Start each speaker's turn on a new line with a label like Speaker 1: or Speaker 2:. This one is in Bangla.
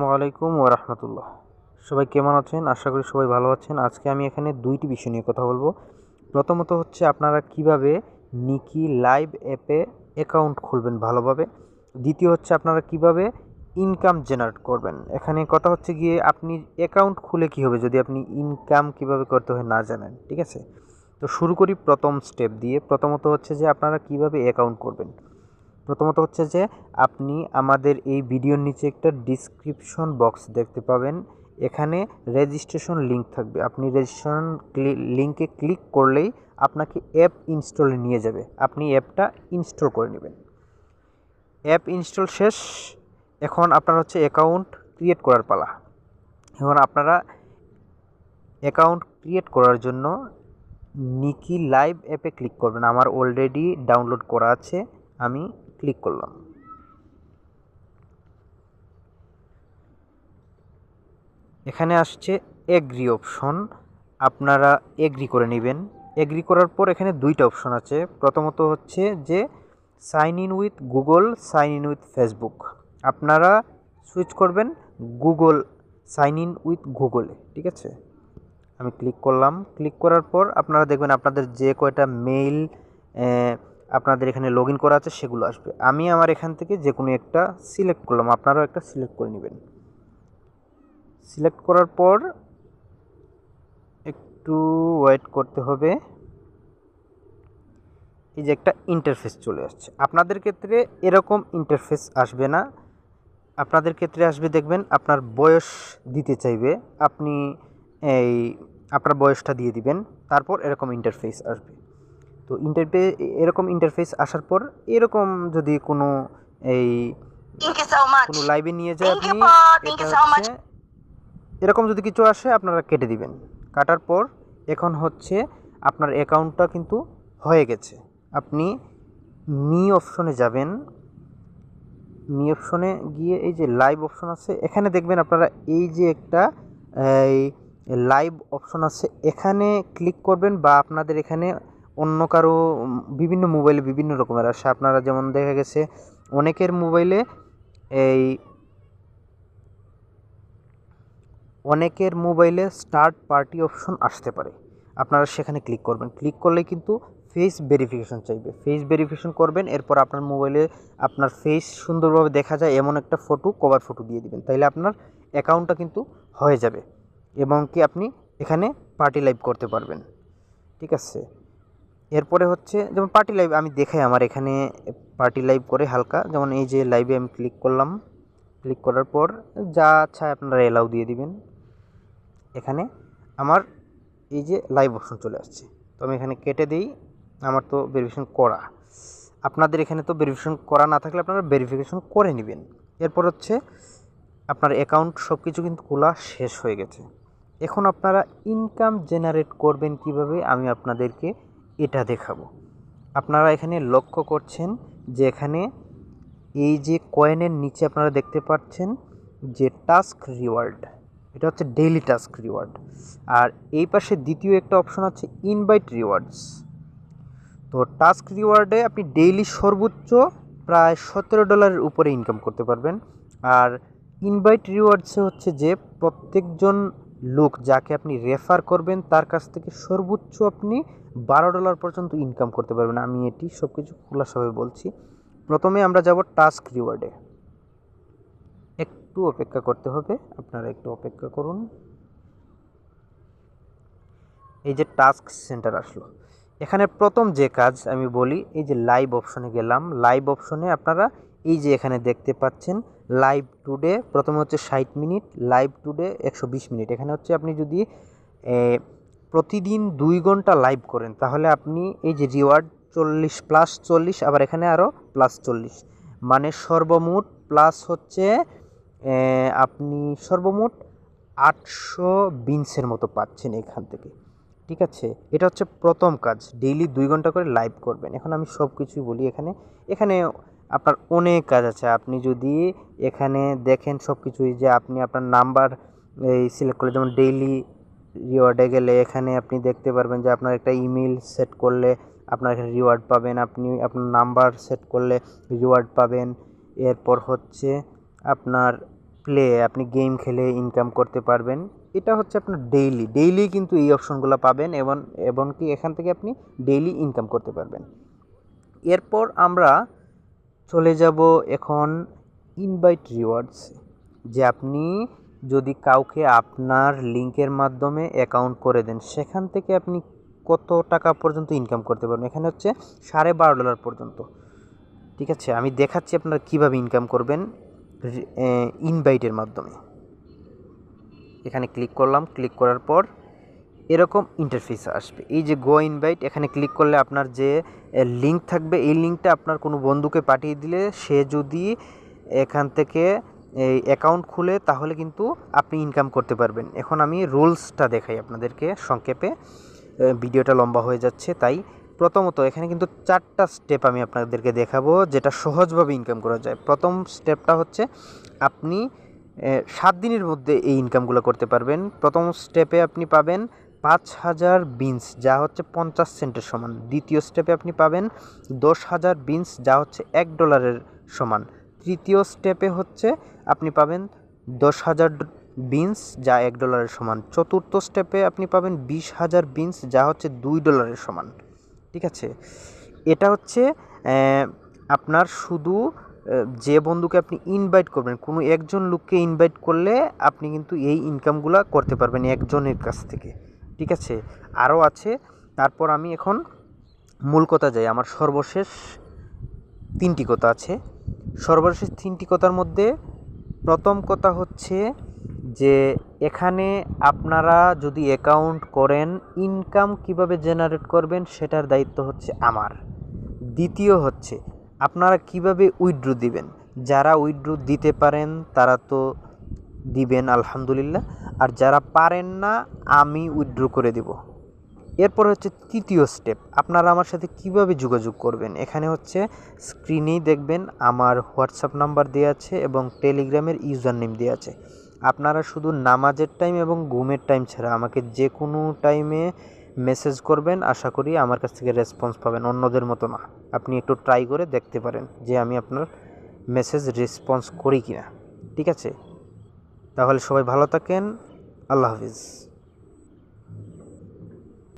Speaker 1: আসসালামু আলাইকুম ওয়া রাহমাতুল্লাহ। সবাই কেমন আছেন? আশা করি সবাই ভালো আছেন। আজকে আমি এখানে ২টি বিষয় নিয়ে কথা বলব। প্রথমত হচ্ছে আপনারা কিভাবে নিকি লাইভ অ্যাপে অ্যাকাউন্ট খুলবেন ভালোভাবে। দ্বিতীয় হচ্ছে আপনারা কিভাবে ইনকাম জেনারেট করবেন। এখানে কথা হচ্ছে গিয়ে আপনি অ্যাকাউন্ট খুলে কী হবে যদি আপনি ইনকাম কিভাবে করতে হয় না জানেন, ঠিক আছে? তো শুরু করি প্রথম স্টেপ দিয়ে। প্রথমত হচ্ছে যে আপনারা কিভাবে অ্যাকাউন্ট করবেন। প্রথমত হচ্ছে যে আপনি আমাদের এই ভিডিওর নিচে একটা ডিসক্রিপশন বক্স দেখতে পাবেন। এখানে রেজিস্ট্রেশন লিঙ্ক থাকবে। আপনি রেজিস্ট্রেশন লিঙ্কে ক্লিক করলেই আপনাকে অ্যাপ ইনস্টলে নিয়ে যাবে। আপনি অ্যাপটা ইনস্টল করে নেবেন। অ্যাপ ইনস্টল শেষ। এখন আপনার হচ্ছে অ্যাকাউন্ট ক্রিয়েট করার পালা। এখন আপনারা অ্যাকাউন্ট ক্রিয়েট করার জন্য নিকি লাইভ অ্যাপে ক্লিক করবেন। আমার অলরেডি ডাউনলোড করা আছে, আমি ক্লিক করলাম। এখানে আসছে এগ্রি অপশন, আপনারা এগ্রি করে নেবেন। এগ্রি করার পর এখানে দুইটা অপশন আছে। প্রথমত হচ্ছে যে sign in with Google, sign in with Facebook. আপনারা সুইচ করবেন গুগল, সাইন ইন উইথ গুগলে, ঠিক আছে? আমি ক্লিক করলাম। ক্লিক করার পর আপনারা দেখবেন আপনাদের যে কয়টা মেইল আপনাদের এখানে লগ ইন করা আছে সেগুলো আসবে। আমি আমার এখান থেকে যে কোনো একটা সিলেক্ট করলাম, আপনারাও একটা সিলেক্ট করে নেবেন। সিলেক্ট করার পর একটু ওয়েট করতে হবে। এই যে একটা ইন্টারফেস চলে আসছে। আপনাদের ক্ষেত্রে এরকম ইন্টারফেস আসবে না। আপনাদের ক্ষেত্রে আসবে, দেখবেন আপনার বয়স দিতে চাইবে, আপনি এই আপনার বয়সটা দিয়ে দিবেন। তারপর এরকম ইন্টারফেস আসবে। তো এরকম ইন্টারফেস আসার পর এরকম যদি কোনো এই কোনো লাইভে নিয়ে যায় আপনি, এটা হচ্ছে এরকম যদি কিছু আসে আপনারা কেটে দিবেন। কাটার পর এখন হচ্ছে আপনার অ্যাকাউন্টটা কিন্তু হয়ে গেছে। আপনি মি অপশনে যাবেন। মি অপশনে গিয়ে এই যে লাইভ অপশন আছে, এখানে দেখবেন আপনারা এই যে একটা এই লাইভ অপশন আছে, এখানে ক্লিক করবেন। বা আপনাদের এখানে অন্য কারো বিভিন্ন মোবাইলে বিভিন্ন রকমের আসে। আপনারা যেমন দেখা গেছে অনেকের মোবাইলে স্টার্ট পার্টি অপশন আসতে পারে। আপনারা সেখানে ক্লিক করবেন। ক্লিক করলে কিন্তু ফেস ভেরিফিকেশন চাইবে। ফেস ভেরিফিকেশন করবেন। এরপর আপনার মোবাইলে আপনার ফেস সুন্দরভাবে দেখা যায় এমন একটা ফটো, কভার ফটো দিয়ে দিবেন। তাইলে আপনার অ্যাকাউন্টটা কিন্তু হয়ে যাবে এবং কি আপনি এখানে পার্টি লাইভ করতে পারবেন, ঠিক আছে? এরপরে হচ্ছে যেমন পার্টি লাইভ আমি দেখাই, আমার এখানে পার্টি লাইভ করে হালকা, যেমন এই যে লাইভে আমি ক্লিক করলাম। ক্লিক করার পর যা চায় আপনারা এলাও দিয়ে দিবেন। এখানে আমার এই যে লাইভ অপশন চলে আসছে, তো আমি এখানে কেটে দিই। আমার তো ভেরিফিকেশন করা। আপনাদের এখানে তো ভেরিফিকেশন করা না থাকলে আপনারা ভেরিফিকেশন করে নেবেন। এরপর হচ্ছে আপনার অ্যাকাউন্ট সব কিছু কিন্তু খোলা শেষ হয়ে গেছে। এখন আপনারা ইনকাম জেনারেট করবেন কিভাবে আমি আপনাদেরকে এটা দেখাবো। আপনারা এখানে লক্ষ্য করছেন যে এখানে এই যে কয়েনের নিচে আপনারা দেখতে পাচ্ছেন যে টাস্ক রিওয়ার্ড, এটা হচ্ছে ডেইলি টাস্ক রিওয়ার্ড। আর এই পাশে দ্বিতীয় একটা অপশন আছে ইনভাইট রিওয়ার্ডস। তো টাস্ক রিওয়ার্ডে আপনি ডেইলি সর্বোচ্চ প্রায় $17 উপরে ইনকাম করতে পারবেন। আর ইনভাইট রিওয়ার্ডসে হচ্ছে যে প্রত্যেকজন লোক যাকে আপনি রেফার করবেন তার কাছ থেকে সর্বোচ্চ আপনি $12 পর্যন্ত ইনকাম করতে পারবেন। আমি এটি সব কিছু খোলাসাভাবে বলছি। প্রথমে আমরা যাব টাস্ক রিওয়ার্ডে। একটু অপেক্ষা করতে হবে, আপনারা একটু অপেক্ষা করুন। এই যে টাস্ক সেন্টার আসলো, এখানে প্রথম যে কাজ আমি বলি, এই যে লাইভ অপশনে গেলাম। লাইভ অপশনে আপনারা এই যে এখানে দেখতে পাচ্ছেন লাইভ টুডে, প্রথমে হচ্ছে 60 মিনিট, লাইভ টুডে 120 মিনিট। এখানে হচ্ছে আপনি যদি প্রতিদিন 2 ঘন্টা লাইভ করেন তাহলে আপনি এই যে রিওয়ার্ড 40 প্লাস 40, আবার এখানে আরও প্লাস 40, মানে সর্বমোট প্লাস হচ্ছে আপনি সর্বমোট 800 বিনসের মতো পাচ্ছেন এখান থেকে, ঠিক আছে? এটা হচ্ছে প্রথম কাজ, ডেইলি 2 ঘন্টা করে লাইভ করবেন। এখন আমি সব কিছুই বলি। এখানে আপনার অনেক কাজ আছে। আপনি যদি এখানে দেখেন সব কিছুই, যে আপনি আপনার নাম্বার এই সিলেক্ট করলে, যেমন ডেইলি রিওয়ার্ডে গেলে এখানে আপনি দেখতে পারবেন যে আপনার একটা ইমেল সেট করলে আপনার এখানে রিওয়ার্ড পাবেন। আপনি আপনার নাম্বার সেট করলে রিওয়ার্ড পাবেন। এরপর হচ্ছে আপনার প্লে, আপনি গেম খেলে ইনকাম করতে পারবেন। এটা হচ্ছে আপনার ডেইলি কিন্তু এই অপশনগুলো পাবেন এবং কি এখান থেকে আপনি ডেইলি ইনকাম করতে পারবেন। এরপর আমরা চলে যাব এখন ইনভাইট রিওয়ার্ডস, যে আপনি যদি কাউকে আপনার লিঙ্কের মাধ্যমে অ্যাকাউন্ট করে দেন, সেখান থেকে আপনি কত টাকা পর্যন্ত ইনকাম করতে পারবেন। এখানে হচ্ছে $12.5 পর্যন্ত। ঠিক আছে, আমি দেখাচ্ছি আপনারা কীভাবে ইনকাম করবেন ইনভাইটের মাধ্যমে। এখানে ক্লিক করলাম, ক্লিক করার পর এরকম ইন্টারফেস আসবে। এই যে গো ইনভাইট, এখানে ক্লিক করলে আপনার যে লিঙ্ক থাকবে, এই লিঙ্কটা আপনার কোনো বন্ধুকে পাঠিয়ে দিলে সে যদি এখান থেকে এই অ্যাকাউন্ট খুলে তাহলে কিন্তু আপনি ইনকাম করতে পারবেন। এখন আমি রুলসটা দেখাই আপনাদেরকে সংক্ষেপে, ভিডিওটা লম্বা হয়ে যাচ্ছে তাই। প্রথমত এখানে কিন্তু 4টা স্টেপ আমি আপনাদেরকে দেখাবো যেটা সহজভাবে ইনকাম করা যায়। প্রথম স্টেপটা হচ্ছে আপনি 7 দিনের মধ্যে এই ইনকামগুলো করতে পারবেন। প্রথম স্টেপে আপনি পাবেন 5,000 বিনস, যা হচ্ছে 50 সেন্টের সমান। দ্বিতীয় স্টেপে আপনি পাবেন 10,000 বিনস, যা হচ্ছে $1 সমান। তৃতীয় স্টেপে হচ্ছে আপনি পাবেন 10,000 বিনস, যা $1 সমান। চতুর্থ স্টেপে আপনি পাবেন 20,000 বিনস, যা হচ্ছে $2 সমান। ঠিক আছে, এটা হচ্ছে আপনার শুধু যে বন্ধুকে আপনি ইনভাইট করবেন, কোনো একজন লোককে ইনভাইট করলে আপনি কিন্তু এই ইনকামগুলো করতে পারবেন একজনের কাছ থেকে। ঠিক আছে, আরও আছে। তারপর আমি এখন মূল কথা যাই, আমার সর্বশেষ 3টি কথা আছে। সর্বশেষ 3টি কথার মধ্যে প্রথম কথা হচ্ছে যে এখানে আপনারা যদি অ্যাকাউন্ট করেন, ইনকাম কিভাবে জেনারেট করবেন সেটার দায়িত্ব হচ্ছে আমার। দ্বিতীয় হচ্ছে আপনারা কিভাবে উইথড্র দিবেন। যারা উইথড্র দিতে পারেন তারা তো দিবেন আলহামদুলিল্লাহ, আর যারা পারেন না আমি উইথড্র করে দেব। এরপর হচ্ছে তৃতীয় স্টেপ, আপনারা আমার সাথে কিভাবে যোগাযোগ করবেন। এখানে হচ্ছে স্ক্রিনেই দেখবেন আমার হোয়াটসঅ্যাপ নাম্বার দেওয়া আছে এবং টেলিগ্রামের ইউজার নেম দেওয়া আছে। আপনারা শুধু নামাজের টাইম এবং ঘুমের টাইম ছাড়া আমাকে যে কোনো টাইমে মেসেজ করবেন, আশা করি আমার কাছ থেকে রেসপন্স পাবেন, অন্যদের মতো না। আপনি একটু ট্রাই করে দেখতে পারেন যে আমি আপনার মেসেজ রেসপন্স করি কিনা। ঠিক আছে, তাহলে সবাই ভালো থাকেন, আল্লাহ হাফিজ।